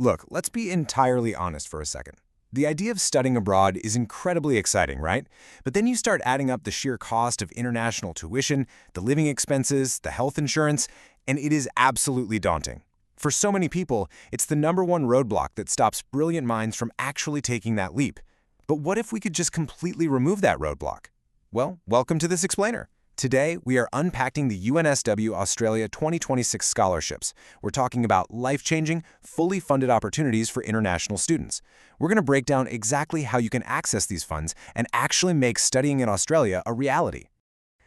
Look, let's be entirely honest for a second. The idea of studying abroad is incredibly exciting, right? But then you start adding up the sheer cost of international tuition, the living expenses, the health insurance, and it is absolutely daunting. For so many people, it's the #1 roadblock that stops brilliant minds from actually taking that leap. But what if we could just completely remove that roadblock? Well, welcome to this explainer. Today, we are unpacking the UNSW Australia 2026 scholarships. We're talking about life-changing, fully funded opportunities for international students. We're going to break down exactly how you can access these funds and actually make studying in Australia a reality.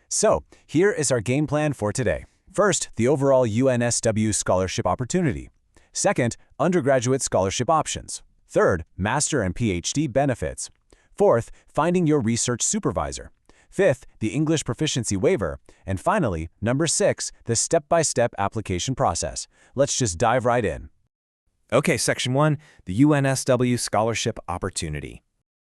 So, here is our game plan for today. First, the overall UNSW scholarship opportunity. Second, undergraduate scholarship options. Third, master and PhD benefits. Fourth, finding your research supervisor. Fifth, the English proficiency waiver. And finally, number 6, the step-by-step application process. Let's just dive right in. Okay, Section 1, the UNSW Scholarship Opportunity.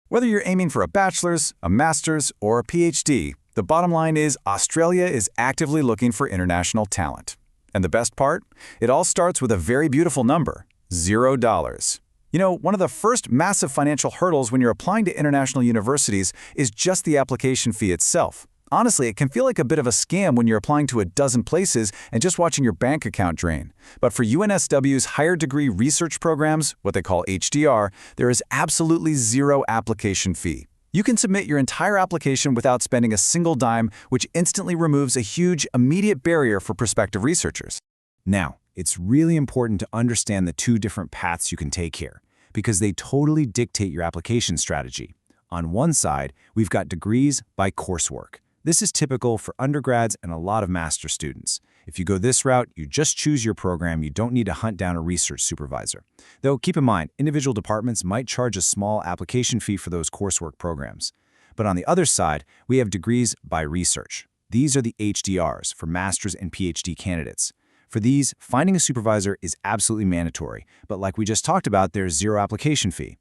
Whether you're aiming for a bachelor's, a master's, or a PhD, the bottom line is Australia is actively looking for international talent. And the best part? It all starts with a very beautiful number, $0. You know, one of the first massive financial hurdles when you're applying to international universities is just the application fee itself. Honestly, it can feel like a bit of a scam when you're applying to a dozen places and just watching your bank account drain. But for UNSW's higher degree research programs, what they call HDR, there is absolutely zero application fee. You can submit your entire application without spending a single dime, which instantly removes a huge, immediate barrier for prospective researchers. Now, it's really important to understand the two different paths you can take here, because they totally dictate your application strategy. On one side, we've got degrees by coursework. This is typical for undergrads and a lot of master's students. If you go this route, you just choose your program. You don't need to hunt down a research supervisor. Though keep in mind, individual departments might charge a small application fee for those coursework programs. But on the other side, we have degrees by research. These are the HDRs for master's and PhD candidates. For these, finding a supervisor is absolutely mandatory, but like we just talked about, there's zero application fee.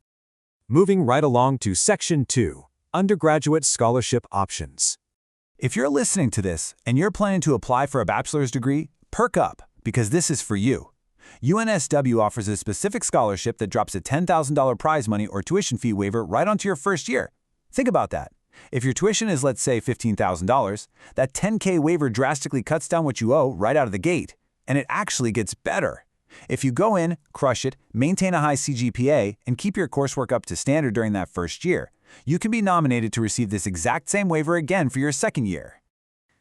Moving right along to Section 2, Undergraduate Scholarship Options. If you're listening to this and you're planning to apply for a bachelor's degree, perk up, because this is for you. UNSW offers a specific scholarship that drops a $10,000 prize money or tuition fee waiver right onto your first year. Think about that. If your tuition is, let's say, $15,000, that $10K waiver drastically cuts down what you owe right out of the gate. And it actually gets better. If you go in, crush it, maintain a high CGPA, and keep your coursework up to standard during that first year, you can be nominated to receive this exact same waiver again for your second year.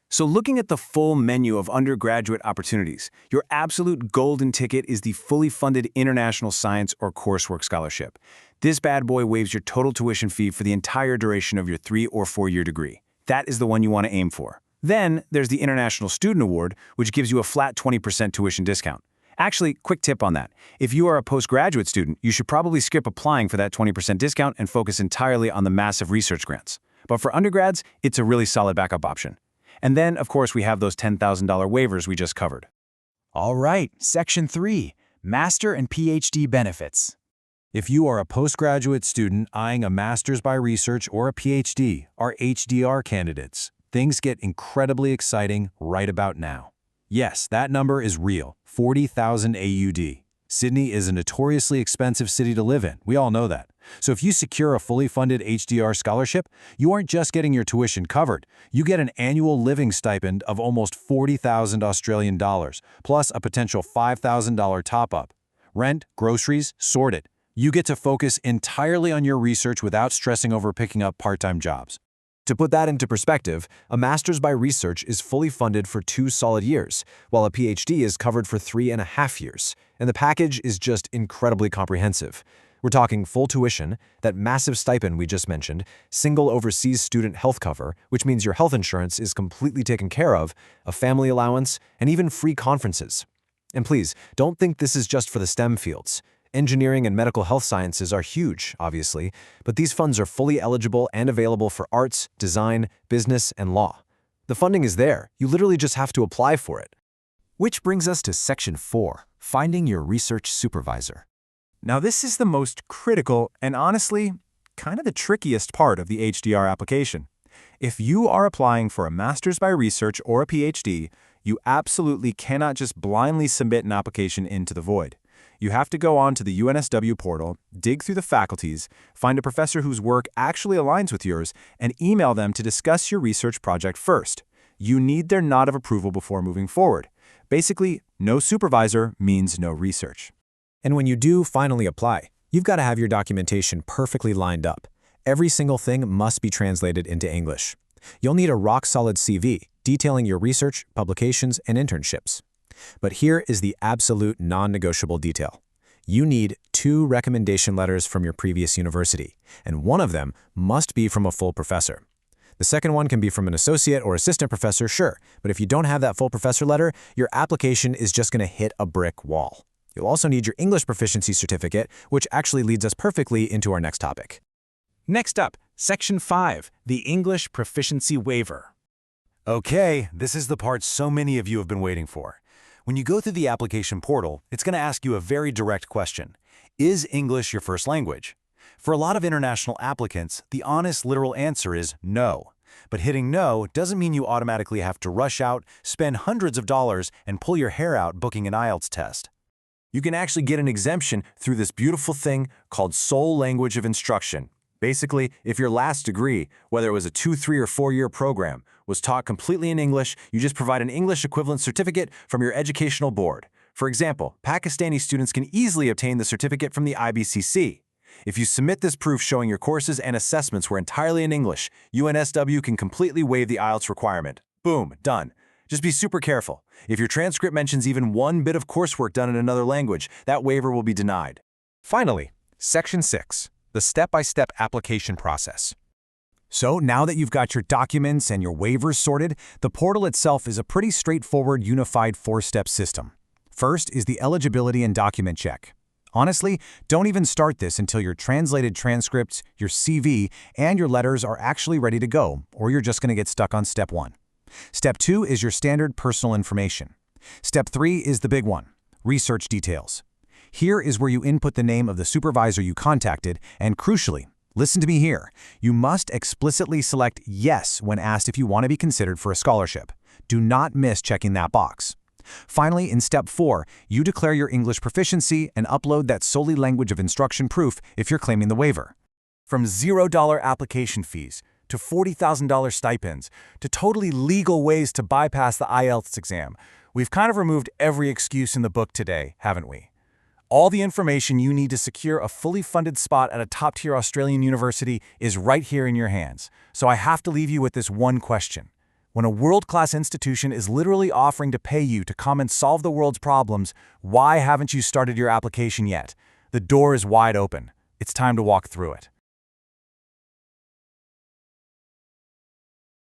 So looking at the full menu of undergraduate opportunities, your absolute golden ticket is the fully funded International Science or Coursework Scholarship. This bad boy waives your total tuition fee for the entire duration of your 3- or 4-year degree. That is the one you want to aim for. Then there's the International Student Award, which gives you a flat 20% tuition discount. Actually, quick tip on that. If you are a postgraduate student, you should probably skip applying for that 20% discount and focus entirely on the massive research grants. But for undergrads, it's a really solid backup option. And then, of course, we have those $10,000 waivers we just covered. All right, Section 3, Master and PhD Benefits. If you are a postgraduate student eyeing a master's by research or a PhD, our HDR candidates, things get incredibly exciting right about now. Yes, that number is real, 40,000 AUD. Sydney is a notoriously expensive city to live in. We all know that. So if you secure a fully funded HDR scholarship, you aren't just getting your tuition covered. You get an annual living stipend of almost 40,000 Australian dollars, plus a potential $5,000 top-up. Rent, groceries, sorted. You get to focus entirely on your research without stressing over picking up part-time jobs. To put that into perspective, a master's by research is fully funded for 2 solid years, while a PhD is covered for 3.5 years, and the package is just incredibly comprehensive. We're talking full tuition, that massive stipend we just mentioned, single overseas student health cover, which means your health insurance is completely taken care of, a family allowance, and even free conferences. And please, don't think this is just for the STEM fields. Engineering and medical health sciences are huge, obviously, but these funds are fully eligible and available for arts, design, business, and law. The funding is there. You literally just have to apply for it. Which brings us to Section 4, Finding Your Research Supervisor. Now, this is the most critical and honestly, kind of the trickiest part of the HDR application. If you are applying for a master's by research or a PhD, you absolutely cannot just blindly submit an application into the void. You have to go on to the UNSW portal, dig through the faculties, find a professor whose work actually aligns with yours, and email them to discuss your research project first. You need their nod of approval before moving forward. Basically, no supervisor means no research. And when you do finally apply, you've got to have your documentation perfectly lined up. Every single thing must be translated into English. You'll need a rock-solid CV detailing your research, publications, and internships. But here is the absolute non-negotiable detail. You need 2 recommendation letters from your previous university, and one of them must be from a full professor. The second one can be from an associate or assistant professor, sure, but if you don't have that full professor letter, your application is just going to hit a brick wall. You'll also need your English proficiency certificate, which actually leads us perfectly into our next topic. Next up, Section 5, the English Proficiency Waiver. Okay, this is the part so many of you have been waiting for. When you go through the application portal, it's going to ask you a very direct question. Is English your first language? For a lot of international applicants, the honest, literal answer is no. But hitting no doesn't mean you automatically have to rush out, spend hundreds of dollars, and pull your hair out booking an IELTS test. You can actually get an exemption through this beautiful thing called sole language of instruction. Basically, if your last degree, whether it was a 2, 3, or 4-year program, was taught completely in English, you just provide an English equivalent certificate from your educational board. For example, Pakistani students can easily obtain the certificate from the IBCC. If you submit this proof showing your courses and assessments were entirely in English, UNSW can completely waive the IELTS requirement. Boom, done. Just be super careful. If your transcript mentions even one bit of coursework done in another language, that waiver will be denied. Finally, Section 6, the step-by-step application process. So now that you've got your documents and your waivers sorted, the portal itself is a pretty straightforward, unified 4-step system. First is the eligibility and document check. Honestly, don't even start this until your translated transcripts, your CV, and your letters are actually ready to go, or you're just going to get stuck on Step 1. Step 2 is your standard personal information. Step 3 is the big one, research details. Here is where you input the name of the supervisor you contacted, and crucially, listen to me here, you must explicitly select yes when asked if you want to be considered for a scholarship. Do not miss checking that box. Finally, in Step 4, you declare your English proficiency and upload that solely language of instruction proof if you're claiming the waiver. From $0 application fees, to $40,000 stipends, to totally legal ways to bypass the IELTS exam, we've kind of removed every excuse in the book today, haven't we? All the information you need to secure a fully funded spot at a top-tier Australian university is right here in your hands. So I have to leave you with this one question. When a world-class institution is literally offering to pay you to come and solve the world's problems, why haven't you started your application yet? The door is wide open. It's time to walk through it.